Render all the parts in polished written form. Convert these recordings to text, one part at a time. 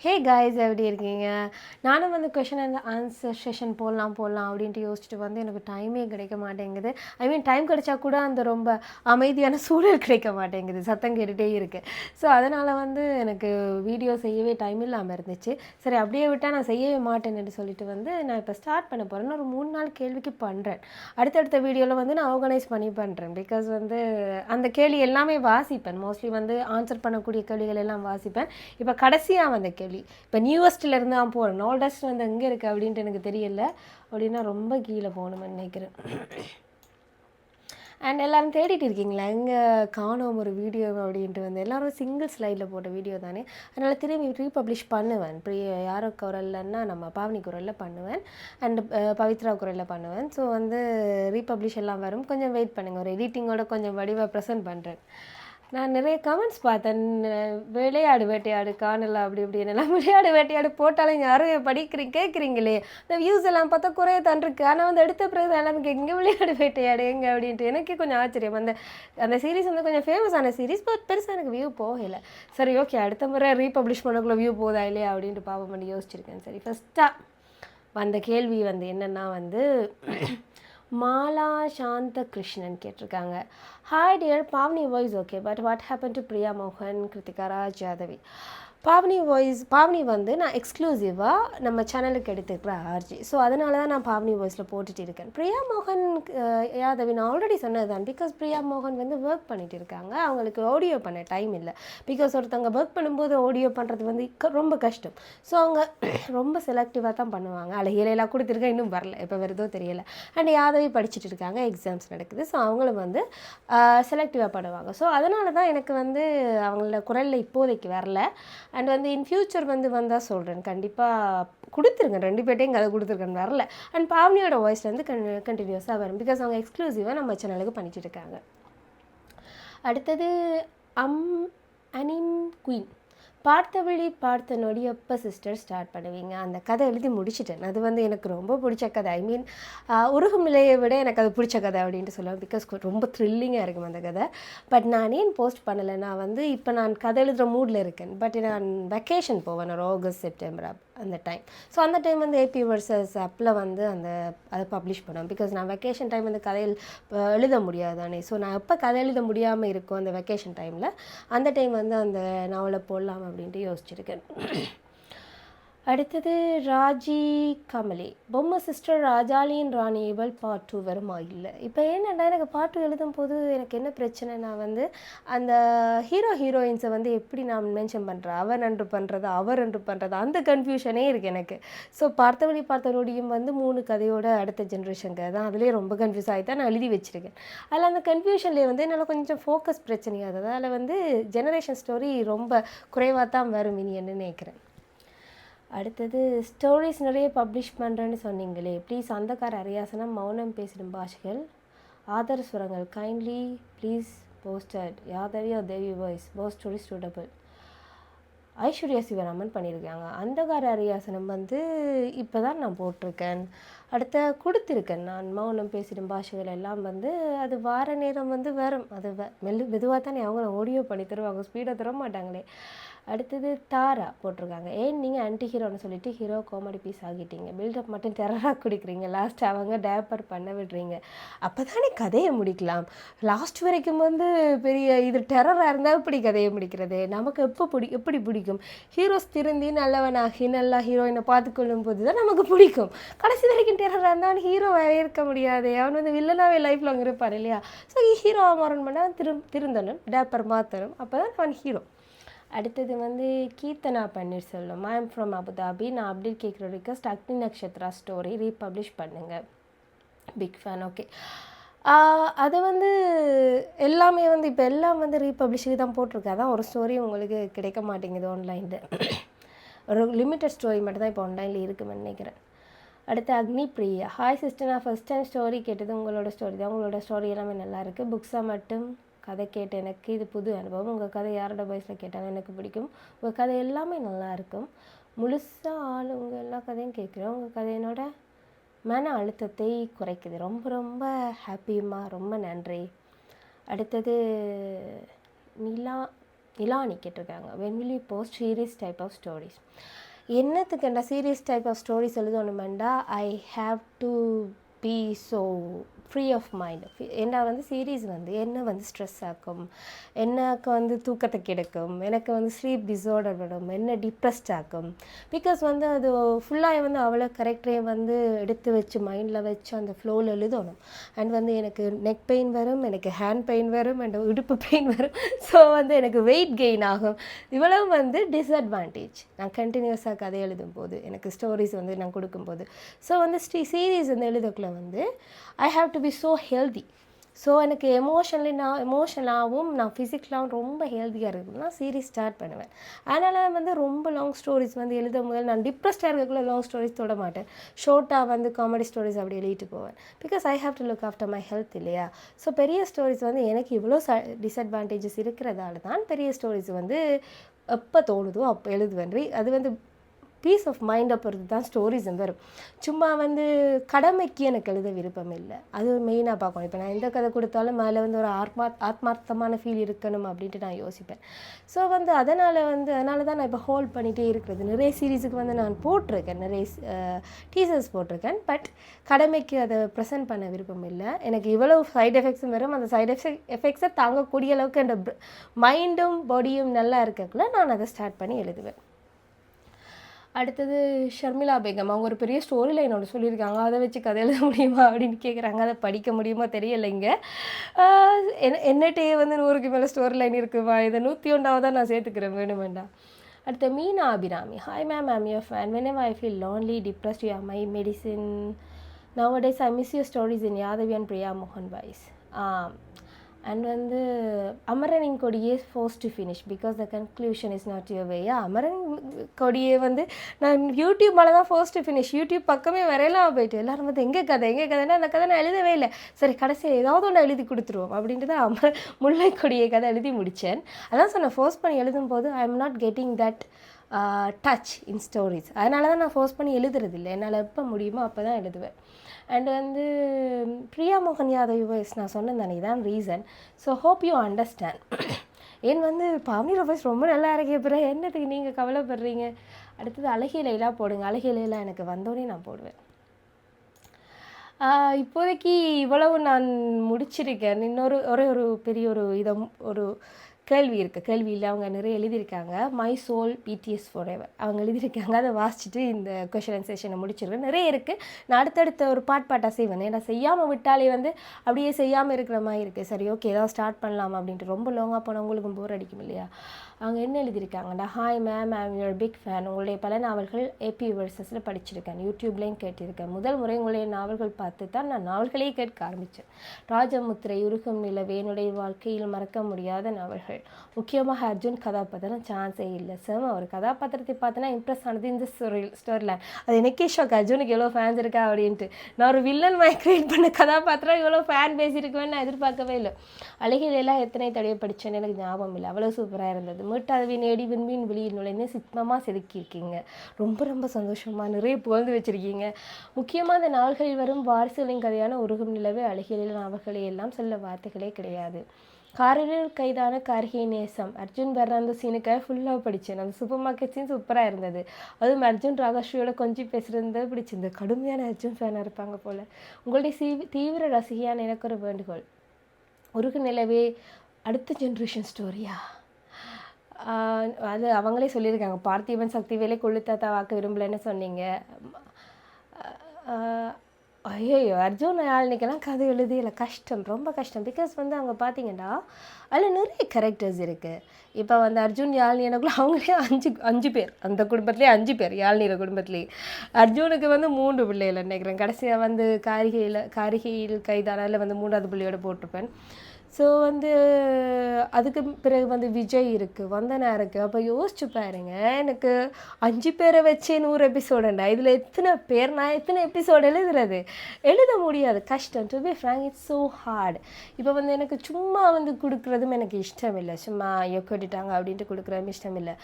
Hey guys எப்படி இருக்கீங்க? நானும் வந்து கொஷின் அண்ட் ஆன்சர் செஷன் போடலாம் அப்படின்ட்டு யோசிச்சுட்டு வந்து எனக்கு டைமே கிடைக்க மாட்டேங்குது. டைம் கிடைச்சா கூட அந்த ரொம்ப அமைதியான சூழல் கிடைக்க மாட்டேங்குது. சத்தம் கேட்டுகிட்டே இருக்குது. ஸோ அதனால் வந்து எனக்கு வீடியோ செய்யவே டைம் இல்லாமல் இருந்துச்சு. சரி அப்படியே விட்டால் நான் செய்யவே மாட்டேன்னு சொல்லிட்டு வந்து நான் இப்போ ஸ்டார்ட் பண்ண போகிறேன். ஒரு 3-4 கேள்விக்கு பண்ணுறேன். அடுத்தடுத்த வீடியோவில் வந்து நான் ஆர்கனைஸ் பண்ணி பண்ணுறேன். பிகாஸ் வந்து அந்த கேள்வி எல்லாமே வாசிப்பேன். மோஸ்ட்லி வந்து ஆன்சர் பண்ணக்கூடிய கேள்விகள் எல்லாம் வாசிப்பேன். இப்போ கடைசியாக வந்த கேள்வி, இப்போ நியூவஸ்ட்டில் இருந்து தான் போகிறேன். ஓல்டஸ்ட் வந்து எங்கே இருக்குது அப்படின்ட்டு எனக்கு தெரியல. அப்படின்னா ரொம்ப கீழே போகணும்னு நினைக்கிறேன். அண்ட் எல்லோரும் தேடிட்டு இருக்கீங்களா எங்கே காணோம் ஒரு வீடியோ அப்படின்ட்டு வந்து எல்லோரும் சிங்கிள் ஸ்லைடில் போட்ட வீடியோ தானே. அதனால் திரும்பி ரீபப்ளிஷ் பண்ணுவேன். யாரோ குரல்லன்னா நம்ம பாவனி குரலில் பண்ணுவேன். அண்ட் பவித்ரா குரலில் பண்ணுவேன். ஸோ வந்து ரீபப்ளிஷ் எல்லாம் வரும். கொஞ்சம் வெயிட் பண்ணுங்கள். ஒரு எடிட்டிங்கோட கொஞ்சம் வடிவாக ப்ரெசென்ட் பண்ணுறேன். நான் நிறைய கமெண்ட்ஸ் பார்த்தேன். விளையாடு வேட்டையாடு காணல அப்படி இப்படின்னெல்லாம் விளையாடு வேட்டையாடு போட்டாலும் யாரும் கேட்குறீங்களே. இந்த வியூஸ் எல்லாம் பார்த்தா குறைய தான் இருக்குது. ஆனால் வந்து எடுத்த பிறகு எல்லாரும் எங்கே விளையாடு வேட்டையாடு எங்கே அப்படின்ட்டு எனக்கே கொஞ்சம் ஆச்சரியம். அந்த சீரீஸ் வந்து கொஞ்சம் ஃபேமஸான சீரீஸ். பட் பெருசாக எனக்கு வியூ போகலை. சரி ஓகே, அடுத்த முறை ரீபப்ளிஷ் பண்ணக்குள்ள வியூ போதா இல்லையா அப்படின்ட்டு பாவம் பண்ணி யோசிச்சிருக்கேன். சரி, ஃபஸ்ட்டாக வந்த கேள்வி வந்து என்னென்னா வந்து மாலா சாந்த கிருஷ்ணன் கேட்டிருக்காங்க. Hi dear, Pavani voice okay, but what happen to Priya மோகன், கிருத்திகா ராஜ், யாதவி? பாவனி வந்து நான் எக்ஸ்க்ளூசிவாக நம்ம சேனலுக்கு எடுத்துக்கிற ஆர்ஜி. ஸோ அதனால தான் நான் பாவனி வாய்ஸில் போட்டுட்டு இருக்கேன். பிரியா மோகன் யாதவி நான் ஆல்ரெடி சொன்னது தான். பிகாஸ் பிரியா மோகன் வந்து ஒர்க் பண்ணிகிட்டு இருக்காங்க. அவங்களுக்கு ஆடியோ பண்ண டைம் இல்லை. பிகாஸ் ஒருத்தவங்க ஒர்க் பண்ணும்போது ஆடியோ பண்ணுறது வந்து ரொம்ப கஷ்டம். ஸோ அவங்க ரொம்ப செலக்டிவாக தான் பண்ணுவாங்க. அழகியலாம் கொடுத்துருக்கேன், இன்னும் வரல, இப்போ வருதோ தெரியலை. அண்ட் யாதவி படிச்சுட்டு இருக்காங்க, எக்ஸாம்ஸ் நடக்குது. ஸோ அவங்களும் வந்து செலக்டிவாக பண்ணுவாங்க. ஸோ அதனால தான் எனக்கு வந்து அவங்களோட குரலில் இப்போதைக்கு வரல. அண்ட் வந்து இன் ஃப்யூச்சர் வந்து வந்தால் சொல்கிறேன். கண்டிப்பாக கொடுத்துருங்க, 2 பேர்ட்டையும் கதை கொடுத்துருக்கேன்னு வரல. அண்ட் பாவனியோட வாய்ஸ்லேருந்து கண்டினியூஸாக வரும். பிகாஸ் அவங்க எக்ஸ்க்ளூசிவாக நம்ம சேனலுக்கு பண்ணிட்டு இருக்காங்க. அடுத்தது அனிம் குயின். பார்த்தவழி பார்த்த நொடி எப்போ சிஸ்டர் ஸ்டார்ட் பண்ணுவீங்க? அந்த கதை எழுதி முடிச்சிட்டேன். அது வந்து எனக்கு ரொம்ப பிடிச்ச கதை. உருகும் நிலையை விட எனக்கு அது பிடிச்ச கதை அப்படின்ட்டு சொல்லுவேன். பிகாஸ் ரொம்ப த்ரில்லிங்காக இருக்கும் அந்த கதை. பட் நான் ஏன் போஸ்ட் பண்ணலை, நான் வந்து இப்போ நான் கதை எழுதுகிற மூடில் இருக்கேன். பட் நான் வெக்கேஷன் போவேன் ஒரு ஆகஸ்ட் செப்டம்பர் அந்த டைம். ஸோ அந்த டைம் வந்து ஏபி வர்சஸ் ஆப்பில் வந்து அதை பப்ளிஷ் பண்ணுவேன். பிகாஸ் நான் வெக்கேஷன் டைம் வந்து கதையில் எழுத முடியாது தானே. ஸோ நான் எப்போ கதை எழுத முடியாமல் இருக்கும் அந்த வெக்கேஷன் டைமில், அந்த டைம் வந்து அந்த நாவலை போடலாம் அப்படின்ட்டு யோசிச்சிருக்கேன். அடுத்தது ராஜி கமலி. பொம்மை சிஸ்டர் ராஜாலியின் ராணி இவள் பார்ட் 2 வருமா? இல்லை. இப்போ என்னென்னா எனக்கு பார்ட் 2 எழுதும் போது எனக்கு என்ன பிரச்சனைனா வந்து அந்த ஹீரோயின்ஸை வந்து எப்படி நான் மென்ஷன் பண்ணுறேன், அவர் நன்று பண்ணுறது அவர் நன்று பண்ணுறது, அந்த கன்ஃபியூஷனே இருக்குது எனக்கு. ஸோ பார்த்த நொடியும் வந்து 3 கதையோட அடுத்த ஜென்ரேஷனுக்கு தான். அதுலேயே ரொம்ப கன்ஃபியூஸ் ஆகி தான் நான் எழுதி வச்சுருக்கேன். அதில் அந்த கன்ஃபியூஷன்லேயே வந்து என்னால் கொஞ்சம் ஃபோக்கஸ் பிரச்சனையாகுது. அதில் வந்து ஜெனரேஷன் ஸ்டோரி ரொம்ப குறைவாக தான் வரும் இனி என்ன நினைக்கிறேன். அடுத்தது ஸ்டோரிஸ் நிறைய பப்ளிஷ் பண்ணுறேன்னு சொன்னீங்களே, ப்ளீஸ் அந்தகார அரியாசனம், மௌனம் பேசிடும் பாஷைகள், ஆதர சுரங்கள், kindly please posted Yadavi R Devi voice post stories suitable. Aishwarya Sivaraman பண்ணியிருக்காங்க. அந்தகார அரியாசனம் வந்து இப்போ தான் நான் போட்டிருக்கேன். அடுத்த கொடுத்துருக்கேன் நான். மௌனம் பேசிடும் பாஷைகள் எல்லாம் வந்து அது வார நேரம் வந்து வரும். அது மெதுவாக தானே அவங்க ஆடியோ பண்ணி தருவாங்க, ஸ்பீடாக தர மாட்டாங்களே. அடுத்தது தாரா போட்டிருக்காங்க. ஏன் நீங்கள் ஆன்டி ஹீரோன்னு சொல்லிட்டு ஹீரோ காமெடி பீஸ் ஆகிட்டீங்க, பில்டப் மட்டும் டெரராக குடிக்கிறீங்க, லாஸ்ட் அவங்க டேப்பர் பண்ண விடுறீங்க, அப்போ தானே கதையை முடிக்கலாம். லாஸ்ட் வரைக்கும் வந்து பெரிய இது டெரராக இருந்தால் எப்படி கதையை முடிக்கிறது? நமக்கு எப்படி பிடிக்கும்? ஹீரோஸ் திருந்தி நல்லவனாகி நல்லா ஹீரோயினை பார்த்துக்கொள்ளும் போது தான் நமக்கு பிடிக்கும். கடைசி வரைக்கும் டெரராக இருந்தால் ஹீரோவாகவே இருக்க முடியாது. அவன் வந்து வில்லனாகவே லைஃப் லாங் இருப்பார் இல்லையா. ஸோ ஹீரோவை மாறன் பண்ணால் திருந்தணும், டேப்பர் மாற்றணும், அப்போ தான் அவன் ஹீரோ. அடுத்தது வந்து Keerthana Panneerselvam. I am from Abu Dhabi. நான் அப்டேட் கேட்குற request Agni Nakshatra story republish பண்ணுங்கள். Big fan. ஓகே, அது வந்து எல்லாமே வந்து இப்போ எல்லாம் வந்து ரீபப்ளிஷுக்கு தான் போட்டிருக்கா. தான் ஒரு ஸ்டோரி உங்களுக்கு கிடைக்க மாட்டேங்குது ஆன்லைனில். ஒரு லிமிட்டட் ஸ்டோரி மட்டும் தான் இப்போ ஆன்லைனில் இருக்குதுன்னு நினைக்கிறேன். அடுத்து அக்னி பிரியா. ஹாய் சிஸ்டர், நான் ஃபஸ்ட் டைம் ஸ்டோரி கேட்டது உங்களோட ஸ்டோரி தான். உங்களோட ஸ்டோரி எல்லாமே நல்லாயிருக்கு. புக்ஸாக மட்டும் கதை கேட்டு எனக்கு இது புது அனுபவம். உங்கள் கதை யாரோட வாய்ஸில் கேட்டாலும் எனக்கு பிடிக்கும். உங்கள் கதை எல்லாமே நல்லா இருக்கும். முழுசாக உங்கள் எல்லா கதையும் கேட்குறேன். உங்கள் கதையினோட மன அழுத்தத்தை குறைக்குது. ரொம்ப ரொம்ப ஹாப்பிம்மா, ரொம்ப நன்றி. அடுத்தது இலானி கேட்டிருக்காங்க, when will you post serious type of stories? என்னத்துக்கு என்ன சீரியஸ் டைப் ஆஃப் ஸ்டோரிஸ் எழுதணுமெண்டா I have to be so free of mind. ஏன்னா வந்து சீரீஸ் வந்து என்ன வந்து ஸ்ட்ரெஸ் ஆக்கும், எனக்கு வந்து தூக்கத்தை கெடுக்கும், எனக்கு வந்து ஸ்லீப் டிஸார்டர் வரும், என்ன டிப்ரெஸ்ட் ஆக்கும். பிகாஸ் வந்து அது ஃபுல்லாக வந்து அவ்வளோ கரெக்டரையும் வந்து எடுத்து வச்சு மைண்டில் வச்சு அந்த ஃப்ளோவில் எழுதணும். அண்ட் வந்து எனக்கு நெக் பெயின் வரும், எனக்கு ஹேண்ட் பெயின் வரும், அண்ட் இடுப்பு பெயின் வரும். ஸோ வந்து எனக்கு வெயிட் கெயின் ஆகும். இவ்வளவு வந்து டிஸ்அட்வான்டேஜ் நான் கண்டினியூஸாக கதை எழுதும் போது, எனக்கு ஸ்டோரிஸ் வந்து நான் கொடுக்கும்போது. ஸோ வந்து சீரீஸ் வந்து எழுதக்குள்ள வந்து I have to be so healthy. So எனக்கு எமோஷனலாகவும் நான் ஃபிசிக்கலாகவும் ரொம்ப ஹெல்த்தியாக இருக்குதுன்னா சீரீஸ் ஸ்டார்ட் பண்ணுவேன். அதனால் வந்து ரொம்ப லாங் ஸ்டோரிஸ் வந்து எழுத முதல் நான் டிப்ரெஸ்டாக இருக்கக்குள்ள லாங் ஸ்டோரிஸ் தொட மாட்டேன். ஷார்ட்டாக வந்து காமெடி ஸ்டோரிஸ் அப்படி எழுதிட்டு போவேன். Because I have to look after my health இல்லையா. ஸோ பெரிய ஸ்டோரிஸ் வந்து எனக்கு இவ்வளோ டிஸ்அட்வான்டேஜஸ் இருக்கிறதால தான் பெரிய ஸ்டோரிஸ் வந்து எப்போ தோணுதோ அப்போ எழுதுவேன். அது வந்து பீஸ் ஆஃப் மைண்டை பொறுத்து தான் ஸ்டோரிஸ் வரும். சும்மா வந்து கடமைக்கு எனக்கு எழுத விருப்பம் இல்லை. அது மெயினாக பார்க்கணும். இப்போ நான் எந்த கதை கொடுத்தாலும் மேலே வந்து ஒரு ஆத்மார்த்தமான ஃபீல் இருக்கணும் அப்படின்ட்டு நான் யோசிப்பேன். ஸோ வந்து அதனால் தான் நான் இப்போ ஹோல்ட் பண்ணிகிட்டே இருக்கிறது. நிறைய சீரீஸுக்கு வந்து நான் போட்டிருக்கேன், நிறைய டீசர்ஸ் போட்டிருக்கேன். பட் கடமைக்கு அதை ப்ரெசென்ட் பண்ண விருப்பம் இல்லை. எனக்கு இவ்வளோ சைட் எஃபெக்ட்ஸும் வரும். அந்த சைட் எஃபெக்ட்ஸை தாங்கக்கூடிய அளவுக்கு அந்த மைண்டும் பாடியும் நல்லா இருக்கக்குள்ள நான் அதை ஸ்டார்ட் பண்ணி எழுதுவேன். அடுத்தது ஷர்மிளா பேகம், அவங்க ஒரு பெரிய ஸ்டோரி லைனோட சொல்லியிருக்காங்க. அதை வச்சு கதை எழுத முடியுமா அப்படின்னு கேட்குறாங்க. அதை படிக்க முடியுமா தெரியலைங்க. என்னட்டே வந்து 100க்கு மேலே ஸ்டோரி லைன் இருக்குமா, இதை 101 நான் சேர்த்துக்கிறேன் வேணும் வேண்டாம். அடுத்த Meena Abirami, hi ma'am, I'm your fan. whenever I feel lonely, depressed, you are my medicine. nowadays I miss your stories in Yadavi and Priya Mohan voice. And வந்து அமரனின் கொடியே force to finish because the conclusion is not your way. Amaran கொடியே வந்து நான் YouTube மேலே தான் force to finish. YouTube பக்கமே வரையலாம் போயிட்டு எல்லோரும் வந்து எங்கே கதைன்னா அந்த கதை நான் எழுதவே இல்லை. சரி கடைசியில் ஏதாவது ஒன்று எழுதி கொடுத்துருவோம் அப்படின்ட்டு தான் முல்லை கொடியை கதை எழுதி முடித்தேன். அதான் சொன்னேன், ஃபோர்ஸ் பண்ணி எழுதும்போது I am not getting that touch in stories. அதனால தான் நான் ஃபோர்ஸ் பண்ணி எழுதுறதில்லை. என்னால் எப்போ முடியுமோ அப்போ தான் எழுதுவேன். அண்ட் வந்து பிரியா மோகன் யாதவ் வாய்ஸ் நான் சொன்னேன் தானே, தான் reason. So hope you understand. ஏன் வந்து பாவனியோட வாய்ஸ் ரொம்ப நல்லா இருக்கே, பிறகு என்னத்துக்கு நீங்கள் கவலைப்படுறீங்க. அடுத்தது அழகிய லைலா போடுங்க. அழகிய லைலா எனக்கு வந்தோடனே நான் போடுவேன். இப்போதைக்கு இவ்வளவு நான் முடிச்சிருக்கேன். இன்னொரு ஒரு பெரிய ஒரு கேள்வி இருக்குது. கேள்வியில் அவங்க நிறைய எழுதியிருக்காங்க. My soul BTS forever அவங்க எழுதியிருக்காங்க. அதை வாசிச்சுட்டு இந்த கொஷின் அண்ட் செஷனை முடிச்சிருவேன். நிறைய இருக்குது. நான் அடுத்தடுத்த ஒரு பாட்டாக செய்வேன். ஏன்னா செய்யாமல் விட்டாலே வந்து அப்படியே செய்யாமல் இருக்கிற மாதிரி இருக்குது. சரி ஓகே ஏதாவது ஸ்டார்ட் பண்ணலாம் அப்படின்ட்டு. ரொம்ப லாங்காக போனால் உங்களுக்கும் போர் அடிக்கும் இல்லையா. அவங்க என்ன எழுதியிருக்காங்கடா, hi ma'am, I'm your big fan. உங்களுடைய பல நாவல்கள் ஏபி யூனிவர்சஸில் படிச்சிருக்கேன், யூடியூப்லேயும் கேட்டிருக்கேன். முதல் முறை உங்களுடைய நாவல்கள் பார்த்து தான் நான் நாவல்களையே கேட்க ஆரம்பித்தேன். ராஜமுத்திரை, உருகும் நிலவே என்னுடைய வாழ்க்கையில் மறக்க முடியாத நாவல்கள். முக்கியமாக அர்ஜுன் கதாபாத்திரம் சான்ஸே இல்லை. சேம் ஒரு கதாபாத்திரத்தை பார்த்தோன்னா இம்ப்ரெஸ் ஆனது இந்த ஸ்டோரி லைன். அது எனக்கே ஷாக், அர்ஜுனுக்கு எவ்வளோ ஃபேன்ஸ் இருக்கா அப்படின்ட்டு. நான் ஒரு வில்லன் மாதிரி கிரியேட் பண்ண கதாபாத்திரம் இவ்வளோ ஃபேன் பேசியிருக்குவேன்னு நான் எதிர்பார்க்கவே இல்லை. அழகிலெல்லாம் எத்தனை தடவை படித்தேன்னு எனக்கு ஞாபகம் இல்லை. அவ்வளோ சூப்பராக இருந்தது. மீட்டாதவி நேடி விண்மீன் வெளியில் நுழைந்து சித்மமாக செதுக்கியிருக்கீங்க. ரொம்ப ரொம்ப சந்தோஷமாக நிறைய புகழ்ந்து வச்சுருக்கீங்க. முக்கியமாக அந்த நாவல்களில் வரும் வாரிசுகளின் கதையான உருகும் நிலவே அழகியலில் நாவல்களை எல்லாம் சொல்ல வார்த்தைகளே கிடையாது. காரில் கைதான கார்கி நேசம், அர்ஜுன் வர்ற அந்த சீனுக்காக ஃபுல்லாக படித்தேன். அந்த சூப்பர் மார்க்கெட் சீன் சூப்பராக இருந்தது. அதுவும் அர்ஜுன் ராகஸ்ரீயோட கொஞ்சம் பேசுகிறது பிடிச்சிருந்தது. கடுமையான அர்ஜுன் ஃபேனாக இருப்பாங்க போல். உங்களுடைய தீவிர ரசிகையான எனக்கு ஒரு வேண்டுகோள், உருகு நிலவே அடுத்த ஜென்ரேஷன் ஸ்டோரியா? அது அவங்களே சொல்லியிருக்காங்க. பார்த்திபன் சக்திவேலை கொள்ளுத்தாத்தா வாக்க விரும்பலைன்னு சொன்னீங்க. ஐயோ அர்ஜுன் யாழ்னிக்கெல்லாம் கதை எழுதியில் கஷ்டம், ரொம்ப கஷ்டம். பிகாஸ் வந்து அவங்க பார்த்தீங்கன்னா அதில் நிறைய கேரக்டர்ஸ் இருக்குது. இப்போ வந்து அர்ஜுன் யாழ்னி எனக்குள்ள அவங்களே அஞ்சு பேர், அந்த குடும்பத்துலேயே 5 பேர், யாழ்னிற குடும்பத்துலேயே. அர்ஜுனுக்கு வந்து 3 பிள்ளைகள் நினைக்கிறேன். கடைசியாக வந்து காரிகையில் கைதானில் வந்து 3வது பிள்ளையோட போட்டிருப்பேன். ஸோ வந்து அதுக்கு பிறகு வந்து விஜய் இருக்குது, வந்தனா இருக்குது. அப்போ யோசிச்சு பாருங்க, எனக்கு 5 பேரை வச்சே 100 எபிசோடுண்டா. இதில் எத்தனை பேர், நான் எத்தனை எபிசோடு எழுத முடியாது, கஷ்டம். To be frank it's so hard. இப்போ வந்து எனக்கு சும்மா வந்து கொடுக்குறதும் எனக்கு இஷ்டம் இல்லை. சும்மா கொட்டிட்டாங்க அப்படின்ட்டு கொடுக்குறதும் இஷ்டம் இல்லை.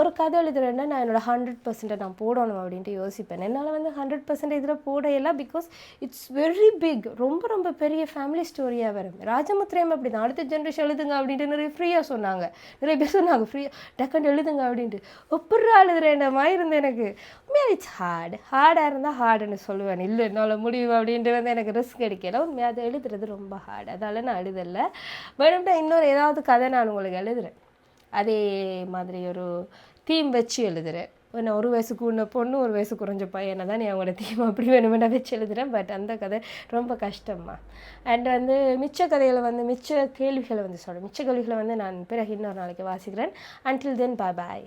ஒரு கதை எழுதுறேன்னா நான் என்னோடய 100% நான் போடணும் அப்படின்ட்டு யோசிப்பேன். என்னால் வந்து 100% இதில் போடையெல்லாம். பிகாஸ் இட்ஸ் வெரி பிக், ரொம்ப ரொம்ப பெரிய ஃபேமிலி ஸ்டோரியாக வரும். ராஜமுத்திரை டைம் அப்படி தான் அடுத்த ஜென்ரேஷன் எழுதுங்க அப்படின்ட்டு நிறைய ஃப்ரீயாக சொன்னாங்க, நிறைய பேர் சொன்னாங்க ஃப்ரீயாக டக்குன்னு எழுதுங்க அப்படின்ட்டு. எப்பட்றா எழுதுறேன் மாதிரி இருந்தது எனக்கு. உண்மையாக இட்ஸ் ஹார்டாக இருந்தால் ஹார்டுன்னு சொல்லுவேன், இல்லை என்னால் முடியும் அப்படின்ட்டு வந்து எனக்கு ரிஸ்க் எடுக்கல. உண்மையாக அதை எழுதுறது ரொம்ப ஹார்டு, அதால் நான் எழுதலை. வேணும்னா இன்னொரு ஏதாவது கதை நான் உங்களுக்கு எழுதுகிறேன், அதே மாதிரி ஒரு தீம் வச்சு எழுதுகிறேன். நான் 1 வயசு கூடின பொண்ணு 1 வயசு குறைஞ்ச பையனை தான் நீ அவங்களோட தீம் அப்படி வேணுமெண்டா வச்சு எழுதுகிறேன். பட் அந்த கதை ரொம்ப கஷ்டம்மா. அண்ட் வந்து மிச்ச கதைகளை வந்து மிச்ச கேள்விகளை வந்து சொல்கிறேன், மிச்ச கேள்விகளை வந்து நான் பிறகு இன்னொரு நாளைக்கு வாசிக்கிறேன். அன்டில் தென் பாய்.